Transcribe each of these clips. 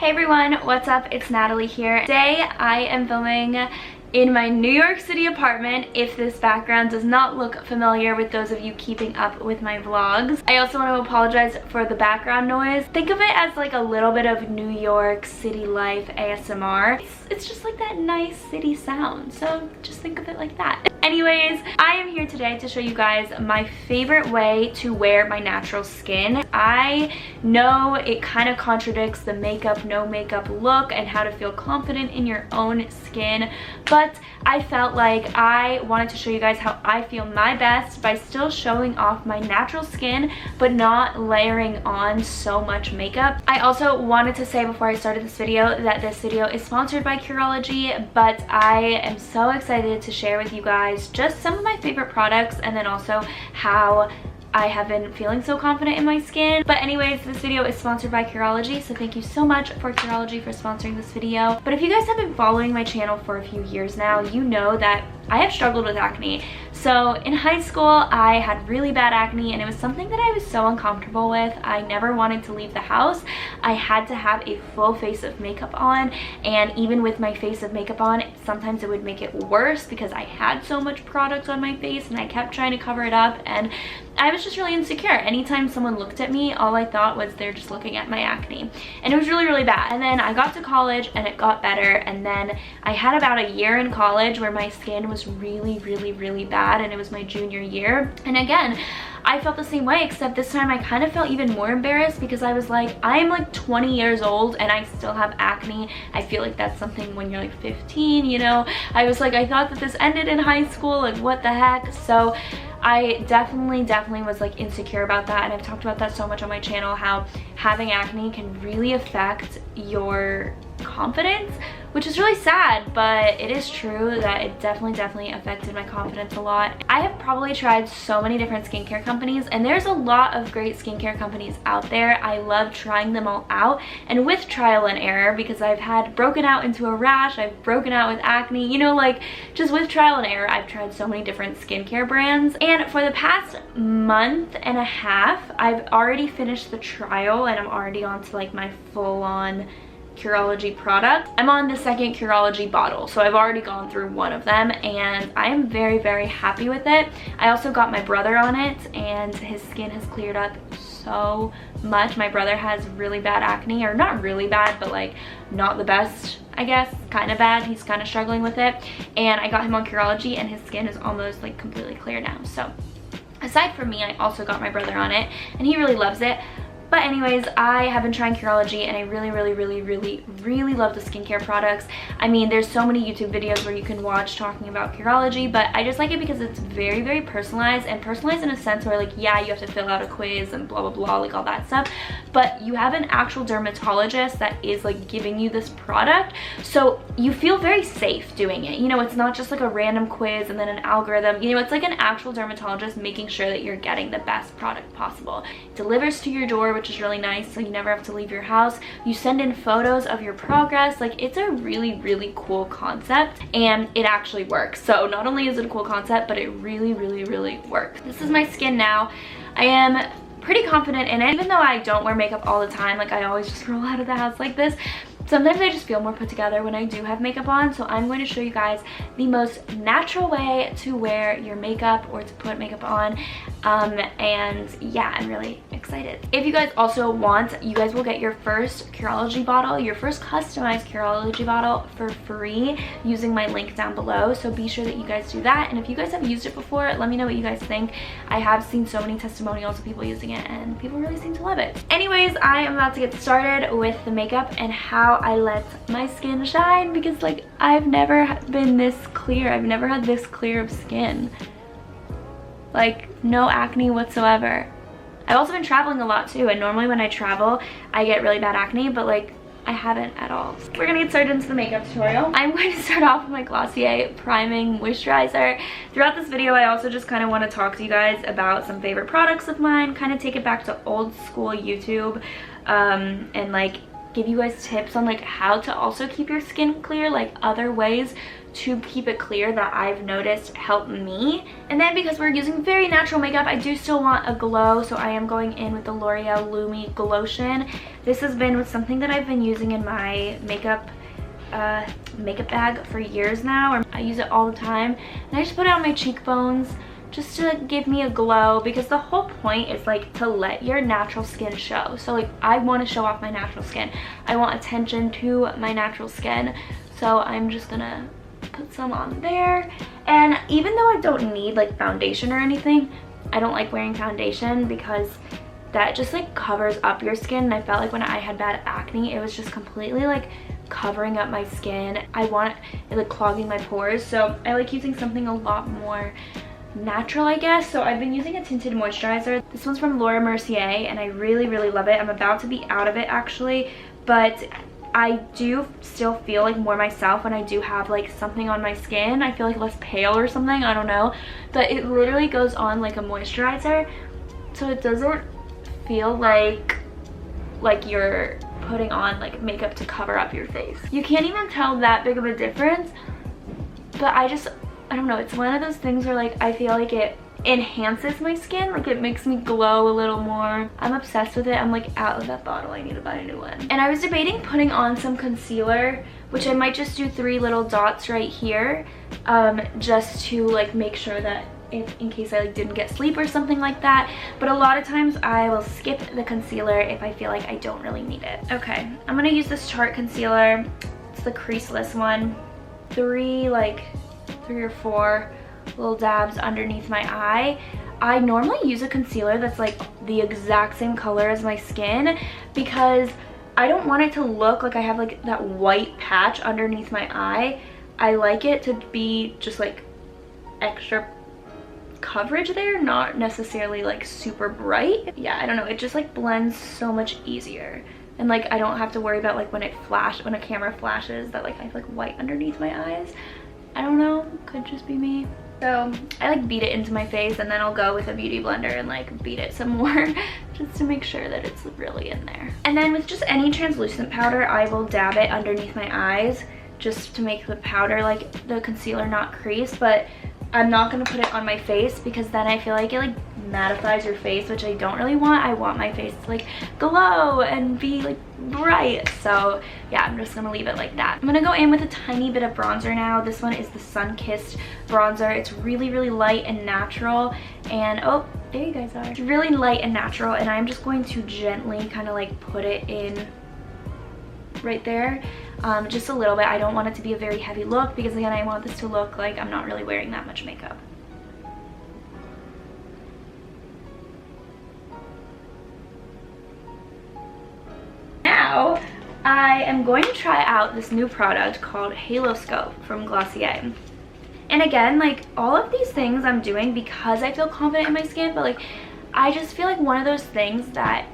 Hey everyone, what's up? It's Natalie here. Today I am filming in my New York City apartment, if this background does not look familiar with those of you keeping up with my vlogs. I also want to apologize for the background noise. Think of it as like a little bit of New York City life ASMR. It's just like that nice city sound, so just think of it like that. Anyways, I am here today to show you guys my favorite way to wear my natural skin. I know it kind of contradicts the makeup, no makeup look and how to feel confident in your own skin, but I felt like I wanted to show you guys how I feel my best by still showing off my natural skin but not layering on so much makeup. I also wanted to say before I started this video that this video is sponsored by Curology, but I am so excited to share with you guys just some of my favorite products and then also how I have been feeling so confident in my skin. But anyways, this video is sponsored by Curology, so thank you so much for Curology for sponsoring this video. But if you guys have been following my channel for a few years now, you know that I have struggled with acne. So in high school, I had really bad acne and it was something that I was so uncomfortable with. I never wanted to leave the house. I had to have a full face of makeup on, and even with my face of makeup on, sometimes it would make it worse because I had so much product on my face and I kept trying to cover it up, and I was just really insecure. Anytime someone looked at me, all I thought was they're just looking at my acne, and it was really, really bad. And then I got to college and it got better, and then I had about a year in college where my skin was really, really, really bad, and it was my junior year. And again, I felt the same way, except this time I kind of felt even more embarrassed because I was like, I'm like 20 years old and I still have acne. I feel like that's something when you're like 15, you know? I was like, I thought that this ended in high school, like what the heck? So I definitely was like insecure about that, and I've talked about that so much on my channel, how having acne can really affect your confidence, which is really sad, but it is true that it definitely affected my confidence a lot. I have probably tried so many different skincare companies, and there's a lot of great skincare companies out there. I love trying them all out, and with trial and error, because I've had broken out into a rash, I've broken out with acne, you know, like just with trial and error, I've tried so many different skincare brands. And for the past month and a half, I've already finished the trial and I'm already on to like my full-on Curology product. I'm on the second Curology bottle, so I've already gone through one of them and I am very happy with it. I also got my brother on it and his skin has cleared up so much. My brother has really bad acne, or not really bad, but like not the best, I guess, kind of bad. He's kind of struggling with it, and I got him on Curology and his skin is almost like completely clear now. So aside from me, I also got my brother on it and he really loves it. But anyways, I have been trying Curology and I really love the skincare products. I mean, there's so many YouTube videos where you can watch talking about Curology, but I just like it because it's very personalized, and personalized in a sense where like, yeah, you have to fill out a quiz and blah blah, like all that stuff, but you have an actual dermatologist that is like giving you this product, so you feel very safe doing it. You know, it's not just like a random quiz and then an algorithm. You know, it's like an actual dermatologist making sure that you're getting the best product possible. It delivers to your door, which is really nice, so you never have to leave your house. You send in photos of your progress. Like, it's a really cool concept, and it actually works. So not only is it a cool concept, but it really works. This is my skin now. I am pretty confident in it, even though I don't wear makeup all the time. Like, I always just roll out of the house like this. Sometimes I just feel more put together when I do have makeup on, so I'm going to show you guys the most natural way to wear your makeup or to put makeup on, and yeah, I'm really excited. If you guys also want, you guys will get your first Curology bottle, your first customized Curology bottle for free using my link down below, so be sure that you guys do that. And if you guys have used it before, let me know what you guys think. I have seen so many testimonials of people using it and people really seem to love it. Anyways, I am about to get started with the makeup and how I let my skin shine, because like I've never been this clear. I've never had this clear of skin. Like, no acne whatsoever. I've also been traveling a lot too, and normally when I travel I get really bad acne, but like I haven't at all. We're gonna get started into the makeup tutorial. I'm going to start off with my Glossier Priming Moisturizer. Throughout this video, I also just kind of want to talk to you guys about some favorite products of mine, kind of take it back to old school YouTube, and like give you guys tips on like how to also keep your skin clear, like other ways to keep it clear that I've noticed help me. And then because we're using very natural makeup, I do still want a glow, so I am going in with the L'Oreal Lumi Glotion. This has been with something that I've been using in my makeup bag for years now. I use it all the time, and I just put it on my cheekbones just to give me a glow, because the whole point is like to let your natural skin show. So like I want to show off my natural skin. I want attention to my natural skin. So I'm just gonna put some on there. And even though I don't need like foundation or anything, I don't like wearing foundation because that just like covers up your skin. And I felt like when I had bad acne, it was just completely like covering up my skin. I want it like clogging my pores. So I like using something a lot more natural, I guess. So I've been using a tinted moisturizer. This one's from Laura Mercier, and I really love it. I'm about to be out of it actually, but I do still feel like more myself when I do have like something on my skin. I feel like less pale or something, I don't know, but it literally goes on like a moisturizer, so it doesn't feel like you're putting on like makeup to cover up your face. You can't even tell that big of a difference, but I don't know, it's one of those things where like I feel like it enhances my skin, like it makes me glow a little more. I'm obsessed with it. I'm like out of that bottle. I need to buy a new one. And I was debating putting on some concealer, which I might just do 3 little dots right here, just to like make sure that in case I like didn't get sleep or something like that. But a lot of times I will skip the concealer if I feel like I don't really need it. Okay, I'm gonna use this Tarte concealer. It's the creaseless one. 3 or 4 little dabs underneath my eye. I normally use a concealer that's like the exact same color as my skin because I don't want it to look like I have like that white patch underneath my eye. I like it to be just like extra coverage there, not necessarily like super bright. Yeah, I don't know, it just like blends so much easier, and like I don't have to worry about like when a camera flashes that like I have like white underneath my eyes. I don't know, could just be me. So I like beat it into my face, and then I'll go with a beauty blender and like beat it some more just to make sure that it's really in there. And then with just any translucent powder, I will dab it underneath my eyes just to make the powder, like the concealer, not crease. But I'm not gonna put it on my face because then I feel like it like mattifies your face, which I don't really want. I want my face to like glow and be like bright. So yeah, I'm just gonna leave it like that. I'm gonna go in with a tiny bit of bronzer now. This one is the Sun-Kissed bronzer. It's really light and natural, and oh, there you guys are. It's really light and natural, and I'm just going to gently kind of like put it in right there, just a little bit. I don't want it to be a very heavy look because again, I want this to look like I'm not really wearing that much makeup. Now I am going to try out this new product called Halo Scope from Glossier. And again, like all of these things I'm doing because I feel confident in my skin, but like I just feel like one of those things that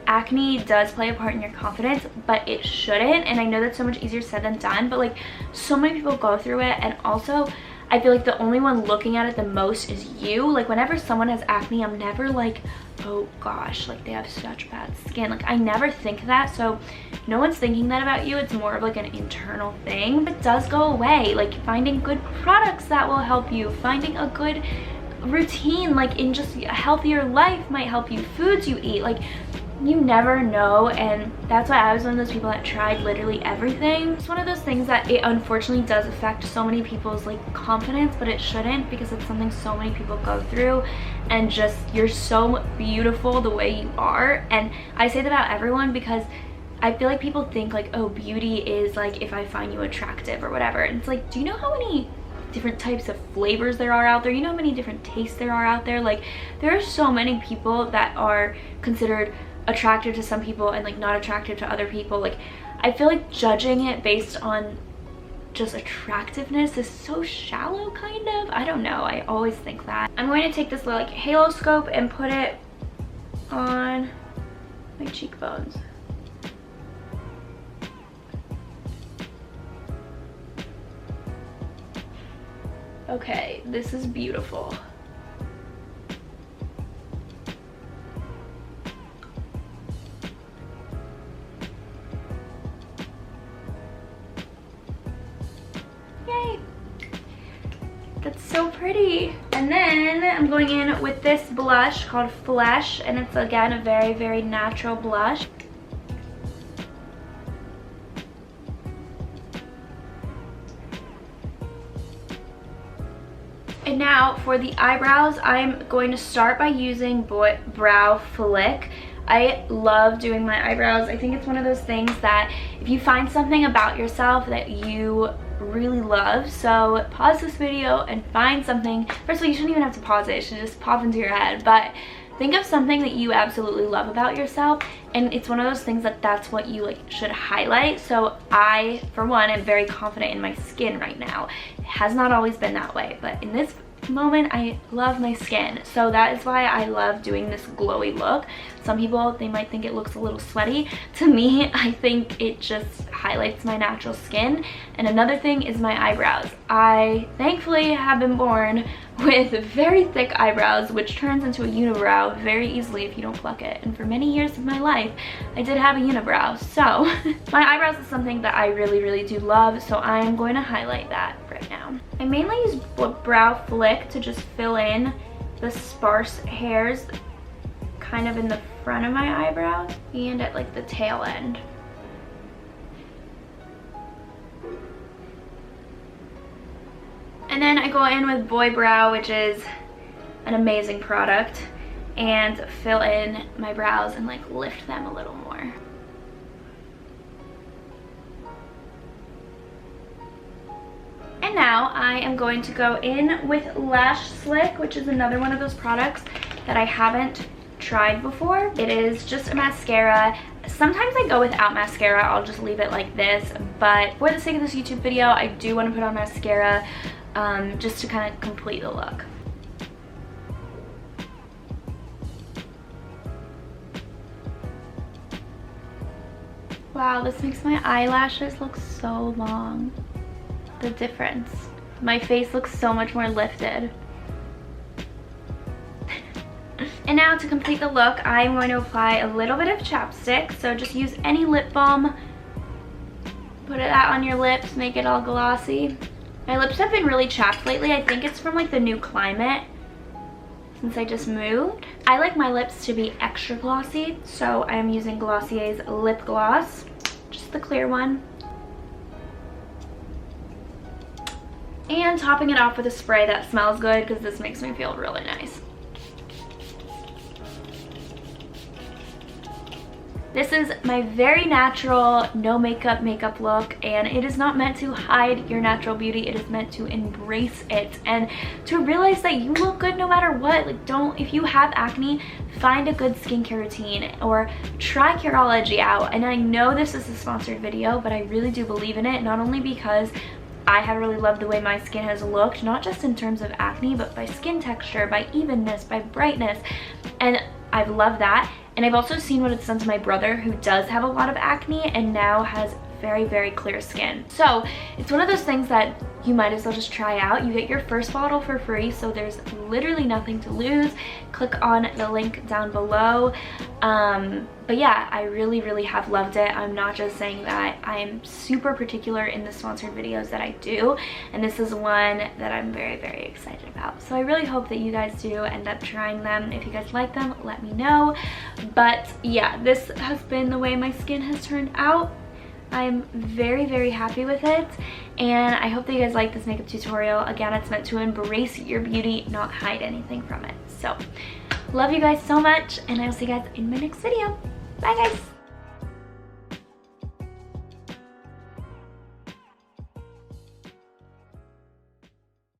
acne does play a part in your confidence, but it shouldn't. And I know that's so much easier said than done, but like so many people go through it, and also I feel like the only one looking at it the most is you. Like whenever someone has acne, I'm never like, oh gosh, like they have such bad skin. Like I never think that, so no one's thinking that about you. It's more of like an internal thing. It does go away. Like finding good products that will help you, finding a good routine like in just a healthier life might help you, foods you eat, like you never know. And that's why I was one of those people that tried literally everything. It's one of those things that it unfortunately does affect so many people's like confidence, but it shouldn't, because it's something so many people go through, and just you're so beautiful the way you are. And I say that about everyone because I feel like people think like, oh, beauty is like if I find you attractive or whatever, and it's like, do you know how many different types of flavors there are out there? You know how many different tastes there are out there? Like there are so many people that are considered attractive to some people and like not attractive to other people. Like I feel like judging it based on just attractiveness is so shallow, kind of. I don't know, I always think that. I'm going to take this little like halo scope and put it on my cheekbones. Okay, this is beautiful. Yay! so pretty. And then I'm going in with this blush called Flesh, and it's again a very, very natural blush. And now for the eyebrows, I'm going to start by using Brow Flick. I love doing my eyebrows. I think it's one of those things that if you find something about yourself that you really love, so pause this video and find something. First of all, you shouldn't even have to pause it. It should just pop into your head. But think of something that you absolutely love about yourself, and it's one of those things that that's what you should highlight. So I, for one, am very confident in my skin right now. It has not always been that way, but in this moment I love my skin, so that is why I love doing this glowy look. Some people, they might think it looks a little sweaty. To me, I think it just highlights my natural skin. And another thing is my eyebrows. I thankfully have been born with very thick eyebrows, which turns into a unibrow very easily if you don't pluck it. And for many years of my life, I did have a unibrow. So my eyebrows is something that I really, really do love, so I am going to highlight that right now. I mainly use Brow Flick to just fill in the sparse hairs kind of in the front of my eyebrows and at the tail end. And then I go in with Boy Brow, which is an amazing product, and fill in my brows and lift them a little more. And now I am going to go in with Lash Slick, which is another one of those products that I haven't tried before. It is just a mascara. Sometimes I go without mascara. I'll just leave it like this, but for the sake of this YouTube video, I do want to put on mascara just to kind of complete the look. Wow, this makes my eyelashes look so long. The difference. My face looks so much more lifted. And now to complete the look, I'm going to apply a little bit of chapstick. So just use any lip balm, put that on your lips, make it all glossy. My lips have been really chapped lately. I think it's from the new climate since I just moved. I like my lips to be extra glossy, so I'm using Glossier's lip gloss, just the clear one. And topping it off with a spray that smells good, because this makes me feel really nice. This is my very natural, no makeup look, and it is not meant to hide your natural beauty. It is meant to embrace it and to realize that you look good no matter what. If you have acne, find a good skincare routine or try Curology out. And I know this is a sponsored video, but I really do believe in it, not only because I have really loved the way my skin has looked, not just in terms of acne, but by skin texture, by evenness, by brightness, and I've loved that. And I've also seen what it's done to my brother, who does have a lot of acne and now has very, very clear skin. So it's one of those things that you might as well just try out. You get your first bottle for free, so there's literally nothing to lose. Click on the link down below. But yeah, I really, really have loved it. I'm not just saying that. I'm super particular in the sponsored videos that I do, and this is one that I'm very, very excited about. So I really hope that you guys do end up trying them. If you guys like them, let me know. But yeah, this has been the way my skin has turned out. I'm very, very happy with it, and I hope that you guys like this makeup tutorial. Again, it's meant to embrace your beauty, not hide anything from it. So love you guys so much, and I will see you guys in my next video. Bye guys.